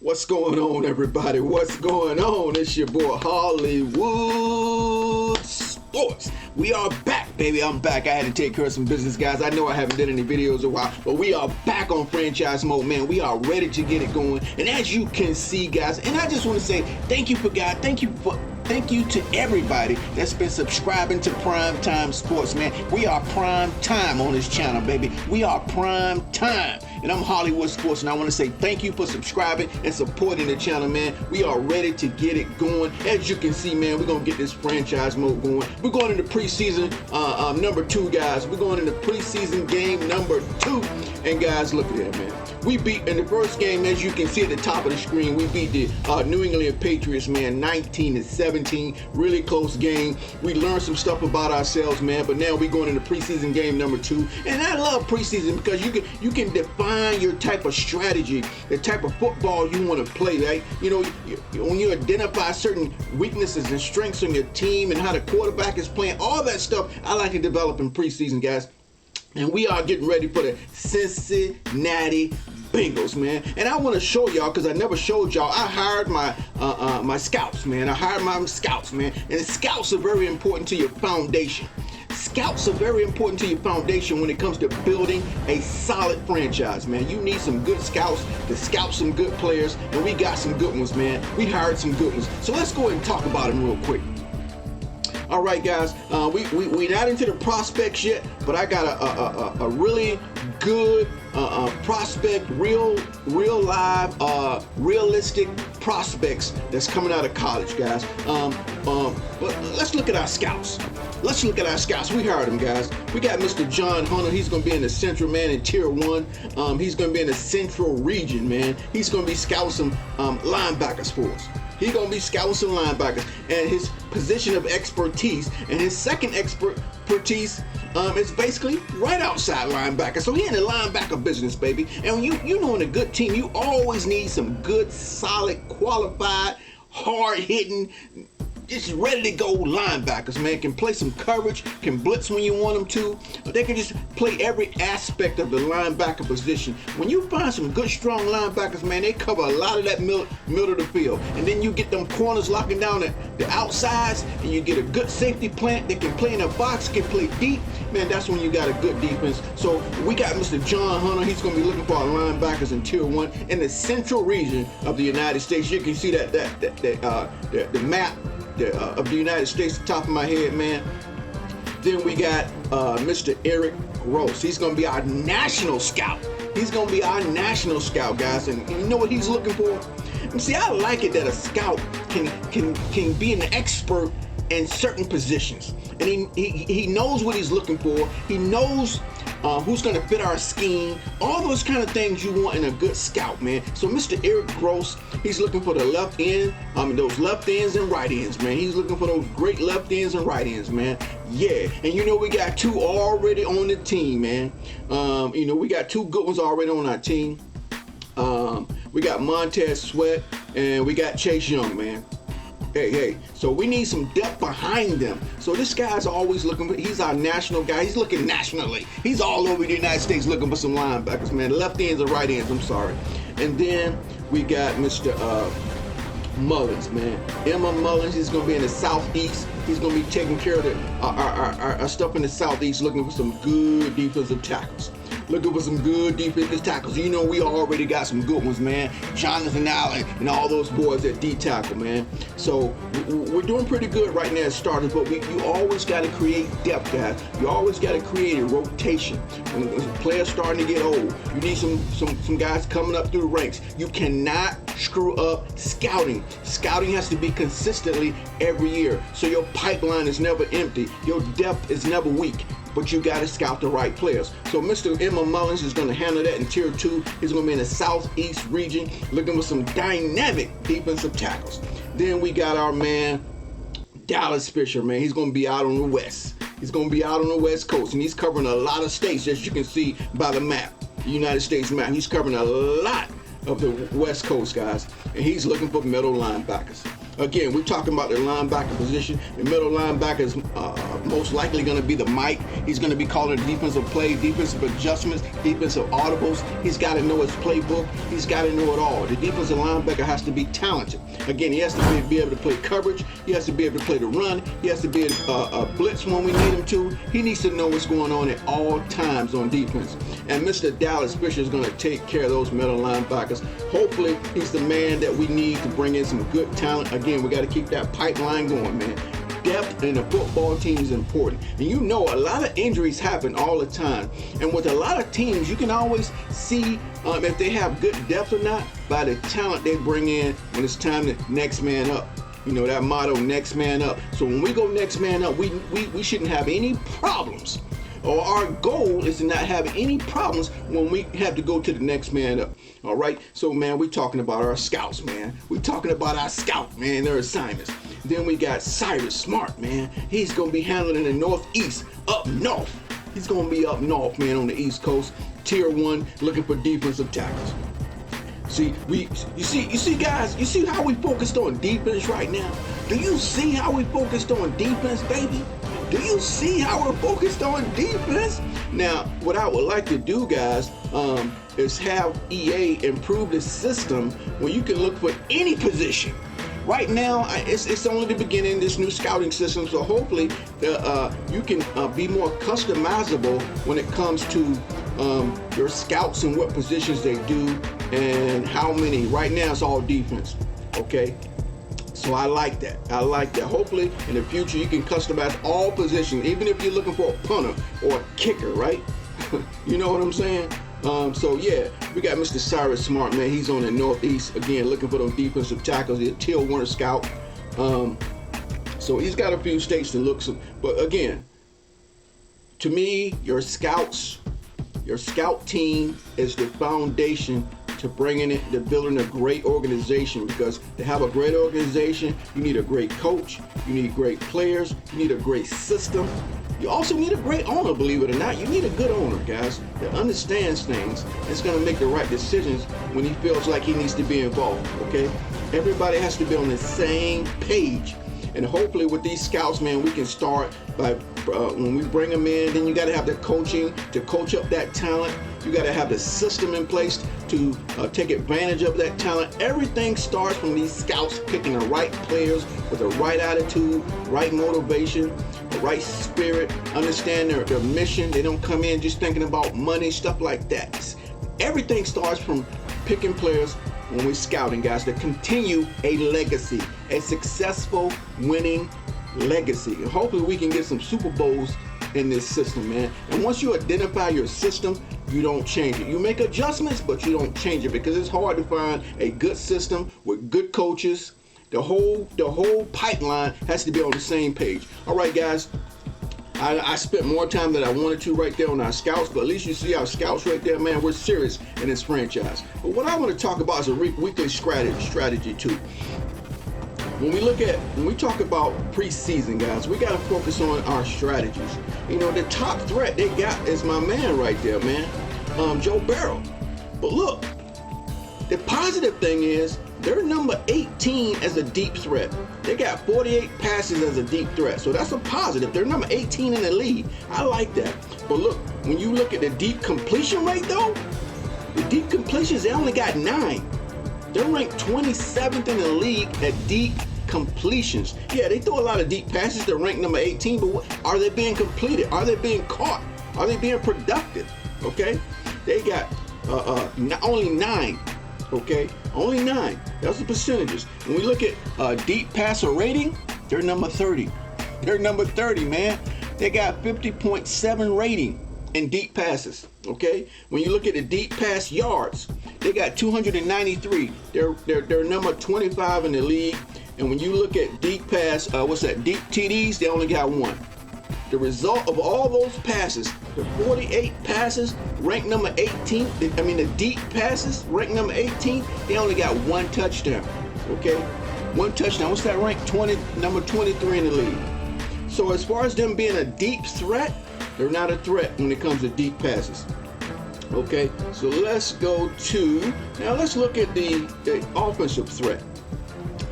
What's going on, everybody? What's going on? It's your boy Hollywood Sports. We are back, baby. I'm back. I had to take care of some business, guys. I know I haven't done any videos in a while, but we are back on franchise mode, man. We are ready to get it going. And as you can see, guys, and I just want to say thank you to everybody that's been subscribing to Prime Time Sports, man. We are prime time on this channel, baby. We are prime time. And I'm Hollywood Sports, and I want to say thank you for subscribing and supporting the channel, man. We are ready to get it going. As you can see, man, we're going to get this franchise mode going. We're going into preseason number 2, guys. We're going into preseason game number 2. And, guys, look at that, man. We beat, in the first game, as you can see at the top of the screen, we beat the New England Patriots, man, 19-17. Really close game. We learned some stuff about ourselves, man, but now we're going into preseason game number 2. And I love preseason because you can define your type of strategy, the type of football you want to play, right? You know, when you identify certain weaknesses and strengths on your team and how the quarterback is playing, all that stuff I like to develop in preseason, guys. And we are getting ready for the Cincinnati Bengals, man. And I want to show y'all, because I never showed y'all, I hired my my scouts, man. I hired my scouts, man. And the scouts are very important to your foundation. Scouts are very important to your foundation when it comes to building a solid franchise, man. You need some good scouts to scout some good players, and we got some good ones, man. We hired some good ones. So let's go ahead and talk about them real quick. All right, guys, we not into the prospects yet, but I got a really good prospect, real live, realistic prospects that's coming out of college, guys. But let's look at our scouts. Let's look at our scouts. We hired them, guys. We got Mr. John Hunter. He's going to be in the Central, man, in Tier 1. He's going to be in the Central region, man. He's going to be scouting some linebackers for us. He's going to be scouting some linebackers. And his position of expertise and his second expertise is basically right outside linebacker. So he in the linebacker business, baby. And you know, in a good team, you always need some good, solid, qualified, hard-hitting, just ready to go linebackers, man. Can play some coverage, can blitz when you want them to. They can just play every aspect of the linebacker position. When you find some good, strong linebackers, man, they cover a lot of that middle of the field. And then you get them corners locking down the outsides, and you get a good safety plant that can play in a box, can play deep. Man, that's when you got a good defense. So we got Mr. John Hunter. He's going to be looking for our linebackers in Tier 1 in the Central region of the United States. You can see the map of the United States, the top of my head, man. Then we got Mr. Eric Gross. He's going to be our national scout. He's going to be our national scout, guys. And you know what he's looking for? And see, I like it that a scout can be an expert in certain positions. And he knows what he's looking for. He knows who's going to fit our scheme, all those kind of things you want in a good scout, man. So Mr. Eric Gross, he's looking for the left end, those left ends and right ends, man. He's looking for those great left ends and right ends, man. Yeah, and you know we got 2 already on the team, man. You know we got 2 good ones already on our team. We got Montez Sweat and we got Chase Young, man. Hey, so we need some depth behind them. So this guy's always looking for, he's our national guy. He's looking nationally. He's all over the United States looking for some linebackers, man. Left ends or right ends, I'm sorry. And then we got Mr. Mullins, man. Mullins is going to be in the Southeast. He's going to be taking care of our stuff in the Southeast, looking for some good defensive tackles. Looking for some good defensive tackles. You know we already got some good ones, man. Jonathan Allen and all those boys at D-tackle, man. So we're doing pretty good right now as starters, but you always got to create depth, guys. You always got to create a rotation. When players starting to get old, you need some guys coming up through the ranks. You cannot screw up scouting. Scouting has to be consistently every year, so your pipeline is never empty. Your depth is never weak. But you got to scout the right players. So Mr. Mullins is going to handle that in Tier 2. He's going to be in the Southeast region looking for some dynamic defensive tackles. Then we got our man, Dallas Fisher, man. He's going to be out on the West. He's going to be out on the West Coast, and he's covering a lot of states, as you can see by the map, the United States map. He's covering a lot of the West Coast, guys, and he's looking for middle linebackers. Again, we're talking about the linebacker position. The middle linebacker is most likely going to be the Mike. He's going to be calling defensive plays, defensive adjustments, defensive audibles. He's got to know his playbook. He's got to know it all. The defensive linebacker has to be talented. Again, he has to be able to play coverage. He has to be able to play the run. He has to be able to blitz when we need him to. He needs to know what's going on at all times on defense. And Mr. Dallas Fisher is going to take care of those middle linebackers. Hopefully, he's the man that we need to bring in some good talent. Again, we got to keep that pipeline going, man. Depth in a football team is important. And you know, a lot of injuries happen all the time. And with a lot of teams, you can always see if they have good depth or not by the talent they bring in when it's time to next man up. You know, that motto, next man up. So when we go next man up, we shouldn't have any problems. Or our goal is to not have any problems when we have to go to the next man up. All right. So, man, we're talking about our scouts, man. We're talking about our scout, man, their assignments. Then we got Cyrus Smart, man. He's going to be handling in the Northeast, up north. He's going to be up north, man, on the East Coast. Tier 1, looking for defensive tackles. See, you see, guys, you see how we focused on defense right now? Do you see how we focused on defense, baby? Do you see how we're focused on defense? Now, what I would like to do, guys, is have EA improve the system where you can look for any position. Right now, it's only the beginning of this new scouting system, so hopefully you can be more customizable when it comes to your scouts and what positions they do and how many. Right now, it's all defense, okay? So I like that. I like that. Hopefully, in the future, you can customize all positions, even if you're looking for a punter or a kicker, right? You know what I'm saying? So, yeah, we got Mr. Cyrus Smart, man. He's on the Northeast, again, looking for those defensive tackles. He's a Tier 1 scout. So he's got a few states to look. But, again, to me, your scout team is the foundation to bringing it, to building a great organization, because to have a great organization, you need a great coach, you need great players, you need a great system. You also need a great owner, believe it or not. You need a good owner, guys, that understands things. It's going to make the right decisions when he feels like he needs to be involved, okay? Everybody has to be on the same page. And hopefully with these scouts, man, we can start by when we bring them in, then you got to have the coaching to coach up that talent. You got to have the system in place to take advantage of that talent. Everything starts from these scouts picking the right players with the right attitude, right motivation, the right spirit, understand their mission. They don't come in just thinking about money, stuff like that. Everything starts from picking players when we're scouting, guys, to continue a legacy, a successful winning legacy. And hopefully we can get some Super Bowls in this system, man. And once you identify your system, you don't change it. You make adjustments, but you don't change it, because it's hard to find a good system with good coaches. The whole pipeline has to be on the same page. All right, guys. I spent more time than I wanted to right there on our scouts, but at least you see our scouts right there, man. We're serious in this franchise. But what I want to talk about is a weekly strategy too. When we talk about preseason, guys, we got to focus on our strategies. You know, the top threat they got is my man right there, man, Joe Burrow. But look, the positive thing is they're number 18 as a deep threat. They got 48 passes as a deep threat, so that's a positive. They're number 18 in the league. I like that. But look, when you look at the deep completion rate, though, the deep completions, they only got 9. They're ranked 27th in the league at deep completions. Yeah, they throw a lot of deep passes. They're ranked number 18, but are they being completed? Are they being caught? Are they being productive? Okay, they got only 9. Okay, only 9. That's the percentages. When we look at deep passer rating, they're number 30. They're number 30, man. They got 50.7 rating in deep passes. Okay, when you look at the deep pass yards, they got 293. They're number 25 in the league. And when you look at deep pass, deep TDs, they only got 1. The result of all those passes, the 48 passes, ranked number 18. The deep passes, ranked number 18. They only got 1 touchdown. Okay, 1 touchdown. What's that rank? Number 23 in the league. So as far as them being a deep threat, they're not a threat when it comes to deep passes. Okay, so let's go to, now let's look at the offensive threat.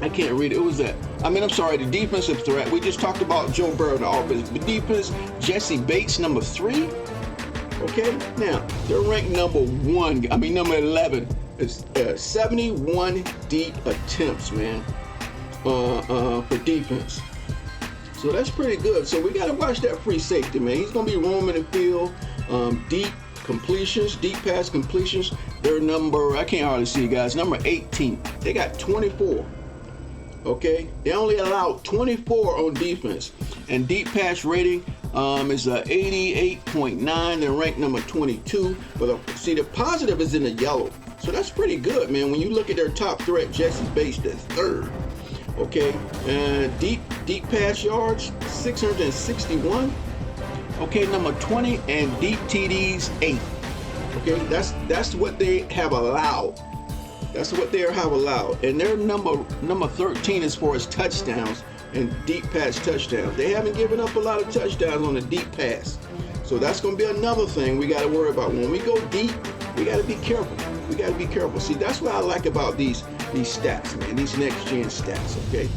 I can't read it. It was that. I'm sorry, the defensive threat. We just talked about Joe Burrow, the offense. The defense, Jesse Bates, number 3. Okay, now they're ranked number 11. It's 71 deep attempts, man, for defense. So that's pretty good. So we got to watch that free safety, man. He's going to be roaming the field. Deep completions, deep pass completions. They're number, I can't hardly see, guys, number 18. They got 24. Okay, they only allowed 24 on defense, and deep pass rating is 88.9. They're ranked number 22. But see, the positive is in the yellow, so that's pretty good, man. When you look at their top threat, Jesse Bates, the 3rd. Okay, and deep pass yards, 661. Okay, number 20, and deep TDs, 8. Okay, that's what they have allowed. That's what they have allowed. And they're number 13 as far as touchdowns and deep pass touchdowns. They haven't given up a lot of touchdowns on the deep pass. So that's going to be another thing we got to worry about. When we go deep, we got to be careful. We got to be careful. See, that's what I like about these stats, man, these next-gen stats, okay?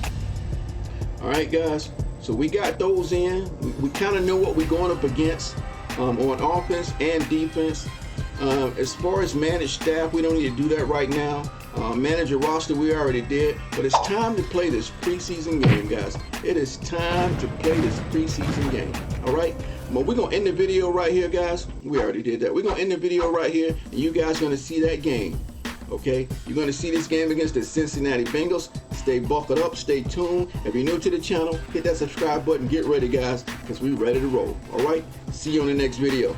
All right, guys. So we got those in. We kind of know what we're going up against on offense and defense. As far as managed staff, we don't need to do that right now. Manager roster, we already did. But it's time to play this preseason game, guys. It is time to play this preseason game. All right? Well, we're going to end the video right here, guys. We already did that. We're going to end the video right here, and you guys are going to see that game. Okay? You're going to see this game against the Cincinnati Bengals. Stay buckled up. Stay tuned. If you're new to the channel, hit that subscribe button. Get ready, guys, because we're ready to roll. All right? See you on the next video.